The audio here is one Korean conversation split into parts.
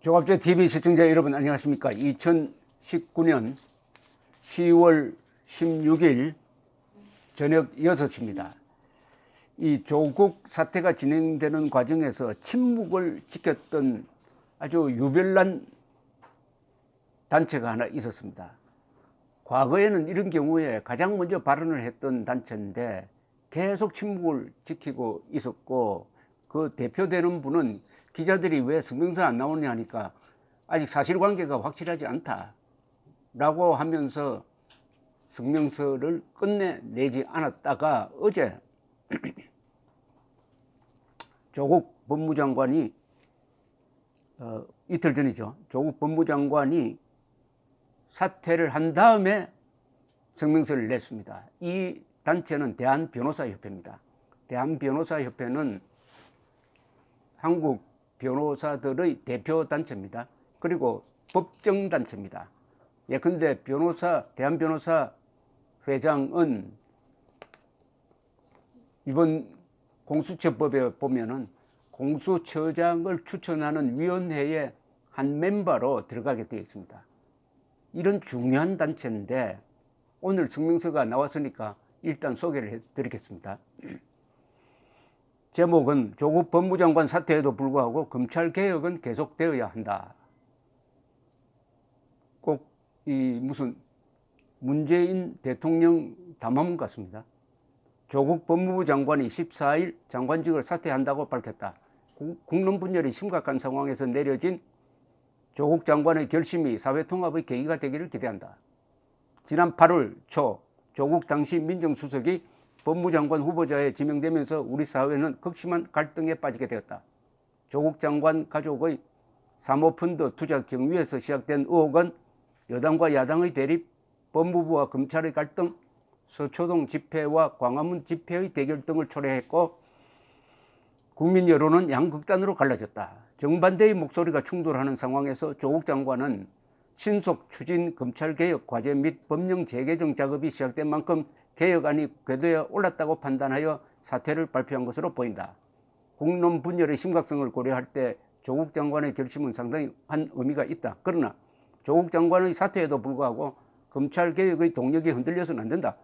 조갑제 TV 시청자 여러분 안녕하십니까? 2019년 10월 16일 저녁 6시입니다. 이 조국 사태가 진행되는 과정에서 침묵을 지켰던 아주 유별난 단체가 하나 있었습니다. 과거에는 이런 경우에 가장 먼저 발언을 했던 단체인데 계속 침묵을 지키고 있었고, 그 대표되는 분은 기자들이 왜 성명서 안 나오냐 하니까 아직 사실관계가 확실하지 않다라고 하면서 성명서를 끝내내지 않았다가 어제 조국 법무장관이 이틀 전이죠. 조국 법무장관이 사퇴를 한 다음에 성명서를 냈습니다. 이 단체는 대한변호사협회입니다. 대한변호사협회는 한국 변호사들의 대표 단체입니다. 그리고 법정 단체입니다. 예컨대 대한변호사 회장은 이번 공수처법에 보면은 공수처장을 추천하는 위원회의 한 멤버로 들어가게 되어 있습니다. 이런 중요한 단체인데 오늘 성명서가 나왔으니까 일단 소개를 해드리겠습니다. 제목은 조국 법무장관 사퇴에도 불구하고 검찰개혁은 계속되어야 한다. 꼭 이 무슨 문재인 대통령 담화문 같습니다. 조국 법무부 장관이 14일 장관직을 사퇴한다고 밝혔다. 국론 분열이 심각한 상황에서 내려진 조국 장관의 결심이 사회통합의 계기가 되기를 기대한다. 지난 8월 초 조국 당시 민정수석이 법무장관 후보자에 지명되면서 우리 사회는 극심한 갈등에 빠지게 되었다. 조국 장관 가족의 사모펀드 투자 경위에서 시작된 의혹은 여당과 야당의 대립, 법무부와 검찰의 갈등, 서초동 집회와 광화문 집회의 대결 등을 초래했고 국민 여론은 양극단으로 갈라졌다. 정반대의 목소리가 충돌하는 상황에서 조국 장관은 신속 추진 검찰개혁 과제 및 법령 재개정 작업이 시작된 만큼 개혁안이 궤도에 올랐다고 판단하여 사퇴를 발표한 것으로 보인다. 국론 분열의 심각성을 고려할 때 조국 장관의 결심은 상당히 한 의미가 있다. 그러나 조국 장관의 사퇴에도 불구하고 검찰개혁의 동력이 흔들려서는 안 된다.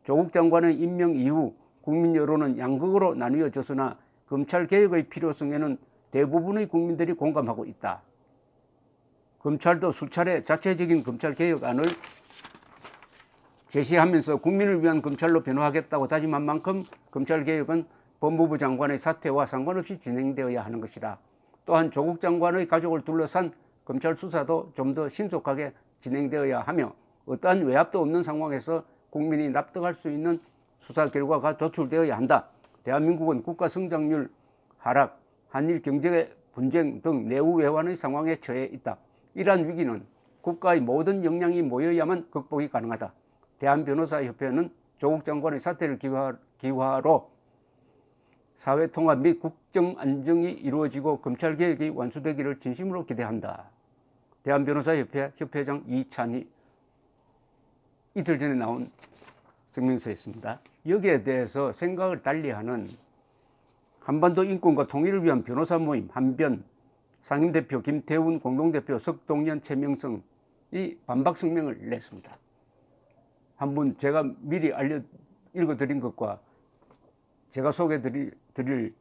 조국 장관의 임명 이후 국민 여론은 양극으로 나뉘어졌으나 검찰개혁의 필요성에는 대부분의 국민들이 공감하고 있다. 검찰도 수차례 자체적인 검찰개혁안을 제시하면서 국민을 위한 검찰로 변화하겠다고 다짐한 만큼 검찰개혁은 법무부 장관의 사퇴와 상관없이 진행되어야 하는 것이다. 또한 조국 장관의 가족을 둘러싼 검찰 수사도 좀 더 신속하게 진행되어야 하며 어떠한 외압도 없는 상황에서 국민이 납득할 수 있는 수사 결과가 도출되어야 한다. 대한민국은 국가 성장률 하락, 한일 경제 분쟁 등 내후 외환의 상황에 처해 있다. 이러한 위기는 국가의 모든 역량이 모여야만 극복이 가능하다. 대한변호사협회는 조국 장관의 사퇴를 기화로 사회통합 및 국정 안정이 이루어지고 검찰개혁이 완수되기를 진심으로 기대한다. 대한변호사협회 협회장 이찬희. 이틀 전에 나온 성명서였습니다. 여기에 대해서 생각을 달리하는 한반도 인권과 통일을 위한 변호사 모임 한변 상임대표 김태훈, 공동대표 석동연, 최명성이 반박 성명을 냈습니다. 한번 제가 미리 읽어드린 것과 제가 소개드릴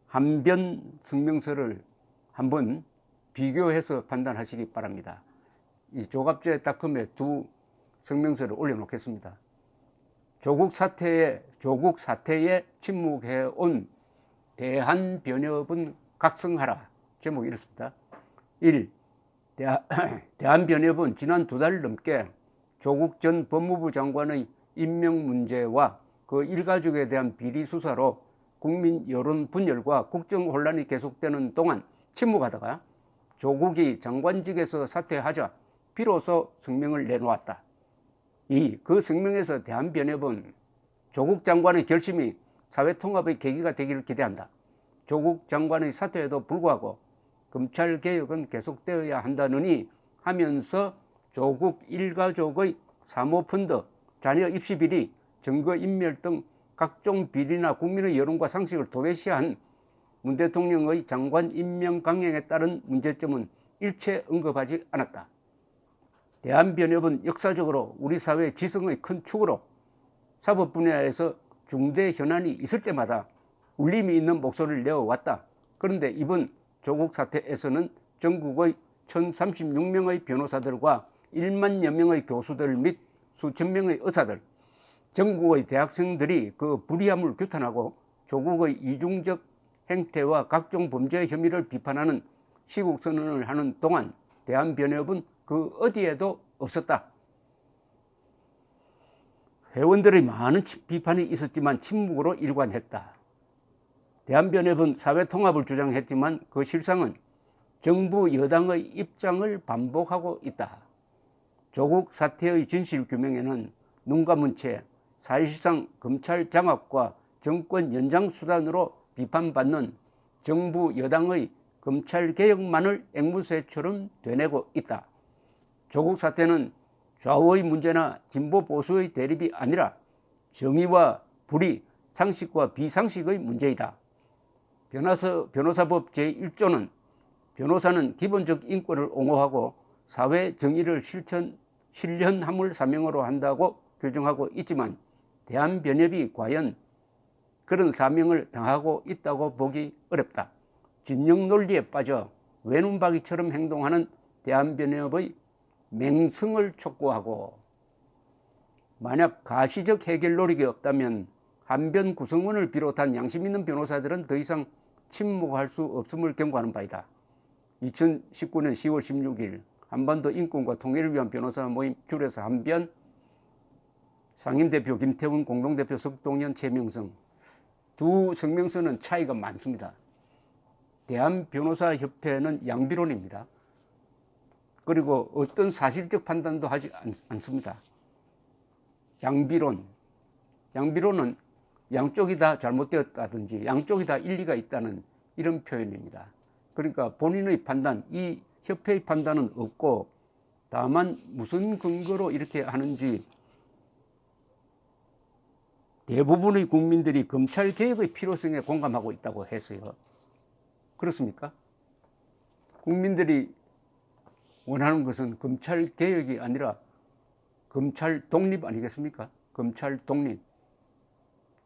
한변 성명서를 한번 비교해서 판단하시기 바랍니다. 이 조갑제닷컴에 두 성명서를 올려놓겠습니다. 조국 사태에 침묵해온 대한변협은 각성하라. 제목이 이렇습니다. 1. 대한변협은 지난 2달 넘게 조국 전 법무부 장관의 임명 문제와 그 일가족에 대한 비리 수사로 국민 여론 분열과 국정 혼란이 계속되는 동안 침묵하다가 조국이 장관직에서 사퇴하자 비로소 성명을 내놓았다. 2. 그 성명에서 대한변협은 조국 장관의 결심이 사회통합의 계기가 되기를 기대한다. 조국 장관의 사퇴에도 불구하고 검찰개혁은 계속되어야 한다느니 하면서 조국 일가족의 사모펀드, 자녀 입시비리, 증거인멸 등 각종 비리나 국민의 여론과 상식을 도외시한 문 대통령의 장관 임명 강행에 따른 문제점은 일체 언급하지 않았다. 대한변협은 역사적으로 우리 사회 지성의 큰 축으로 사법 분야에서 중대 현안이 있을 때마다 울림이 있는 목소리를 내어왔다. 그런데 이번 조국 사태에서는 전국의 1036명의 변호사들과 1만여 명의 교수들 및 수천 명의 의사들, 전국의 대학생들이 그 불의함을 규탄하고 조국의 이중적 행태와 각종 범죄 혐의를 비판하는 시국선언을 하는 동안 대한변협은 그 어디에도 없었다. 회원들의 많은 비판이 있었지만 침묵으로 일관했다. 대한변협은 사회통합을 주장했지만 그 실상은 정부 여당의 입장을 반복하고 있다. 조국 사태의 진실 규명에는 눈 감은 채 사실상 검찰 장악과 정권 연장 수단으로 비판받는 정부 여당의 검찰 개혁만을 앵무새처럼 되뇌고 있다. 조국 사태는 좌우의 문제나 진보 보수의 대립이 아니라 정의와 불의, 상식과 비상식의 문제이다. 변호사법 제1조는 변호사는 기본적 인권을 옹호하고 사회 정의를 실현함을 사명으로 한다고 규정하고 있지만 대한변협이 과연 그런 사명을 당하고 있다고 보기 어렵다. 진영 논리에 빠져 외눈박이처럼 행동하는 대한변협의 맹성을 촉구하고 만약 가시적 해결 노력이 없다면 한변 구성원을 비롯한 양심 있는 변호사들은 더 이상 침묵할 수 없음을 경고하는 바이다. 2019년 10월 16일 한반도 인권과 통일을 위한 변호사 모임 줄여서 한변, 상임대표 김태훈, 공동대표 석동현, 최명성. 두 성명서는 차이가 많습니다. 대한변호사협회는 양비론입니다. 그리고 어떤 사실적 판단도 하지 않습니다. 양비론은 양쪽이 다 잘못되었다든지 양쪽이 다 일리가 있다는 이런 표현입니다. 그러니까 본인의 판단, 이 협회의 판단은 없고 다만 무슨 근거로 이렇게 하는지 대부분의 국민들이 검찰 개혁의 필요성에 공감하고 있다고 해서요. 그렇습니까? 국민들이 원하는 것은 검찰 개혁이 아니라 검찰 독립 아니겠습니까? 검찰 독립.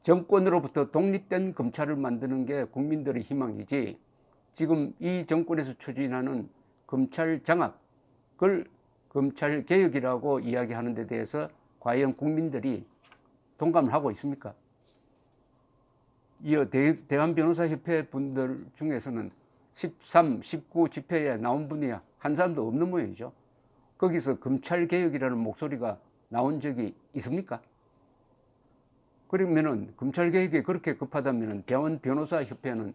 정권으로부터 독립된 검찰을 만드는 게 국민들의 희망이지 지금 이 정권에서 추진하는 검찰 장악을 검찰 개혁이라고 이야기하는 데 대해서 과연 국민들이 동감을 하고 있습니까? 이어 대한변호사협회 분들 중에서는 13, 19 집회에 나온 분이 한 사람도 없는 모양이죠. 거기서 검찰 개혁이라는 목소리가 나온 적이 있습니까? 그러면은 검찰 개혁이 그렇게 급하다면은 대한변호사협회는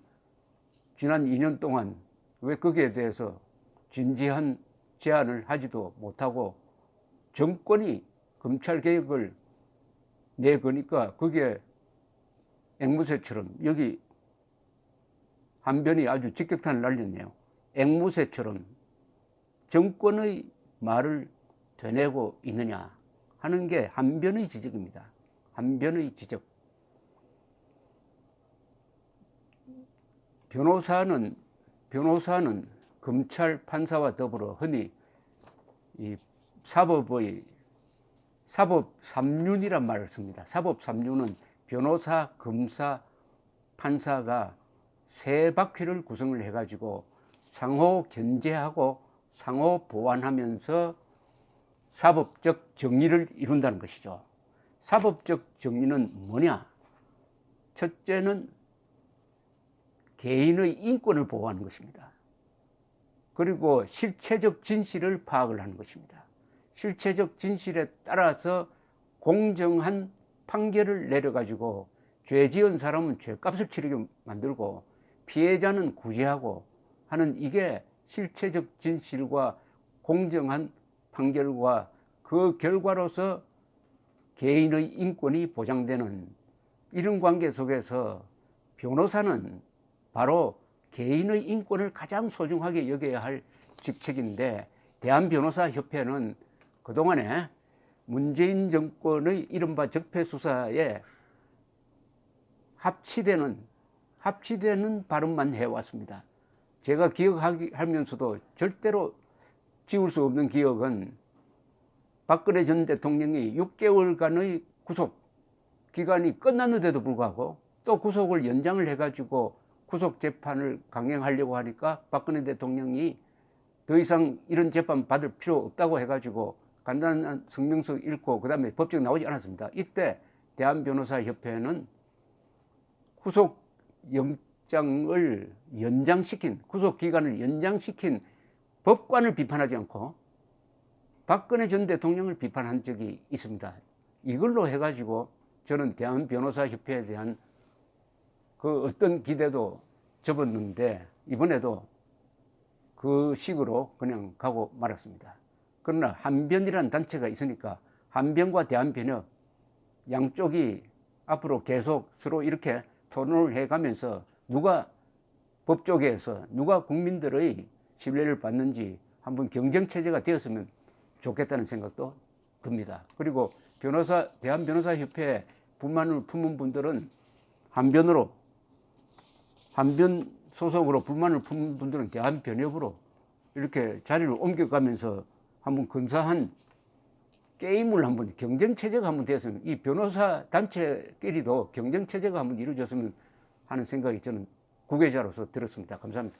지난 2년 동안 왜 거기에 대해서 진지한 제안을 하지도 못하고 정권이 검찰 개혁을 내거니까 그게 앵무새처럼 여기 한변이 아주 직격탄을 날렸네요. 앵무새처럼 정권의 말을 되뇌고 있느냐 하는 게 한변의 지적입니다. 한변의 지적. 변호사는 검찰, 판사와 더불어 흔히 이 사법 3륜이란 말을 씁니다. 사법 3륜은 변호사, 검사, 판사가 세 바퀴를 구성을 해가지고 상호 견제하고 상호 보완하면서 사법적 정의를 이룬다는 것이죠. 사법적 정의는 뭐냐? 첫째는 개인의 인권을 보호하는 것입니다. 그리고 실체적 진실을 파악을 하는 것입니다. 실체적 진실에 따라서 공정한 판결을 내려가지고 죄 지은 사람은 죄값을 치르게 만들고 피해자는 구제하고 하는 이게 실체적 진실과 공정한 판결과 그 결과로서 개인의 인권이 보장되는 이런 관계 속에서 변호사는 바로 개인의 인권을 가장 소중하게 여겨야 할 직책인데 대한변호사협회는 그동안에 문재인 정권의 이른바 적폐수사에 합치되는 발언만 해왔습니다. 제가 기억하면서도 절대로 지울 수 없는 기억은 박근혜 전 대통령이 6개월간의 구속 기간이 끝났는데도 불구하고 또 구속을 연장을 해가지고 구속 재판을 강행하려고 하니까 박근혜 대통령이 더 이상 이런 재판 받을 필요 없다고 해가지고 간단한 성명서 읽고 그 다음에 법정 나오지 않았습니다. 이때 대한변호사협회는 구속 영장을 연장시킨, 구속 기간을 연장시킨 법관을 비판하지 않고 박근혜 전 대통령을 비판한 적이 있습니다. 이걸로 해가지고 저는 대한변호사협회에 대한 그 어떤 기대도 접었는데 이번에도 그 식으로 그냥 가고 말았습니다. 그러나 한변이라는 단체가 있으니까 한변과 대한변협 양쪽이 앞으로 계속 서로 이렇게 토론을 해가면서 누가 법조계에서 누가 국민들의 신뢰를 받는지 한번 경쟁체제가 되었으면 좋겠다는 생각도 듭니다. 그리고 대한변호사협회에 불만을 품은 분들은 한변 소속으로 불만을 품은 분들은 대한변협으로 이렇게 자리를 옮겨가면서 한번 근사한 게임을 한번 경쟁체제가 한번 되었으면 이 변호사 단체끼리도 경쟁체제가 한번 이루어졌으면 하는 생각이 저는 구계자로서 들었습니다. 감사합니다.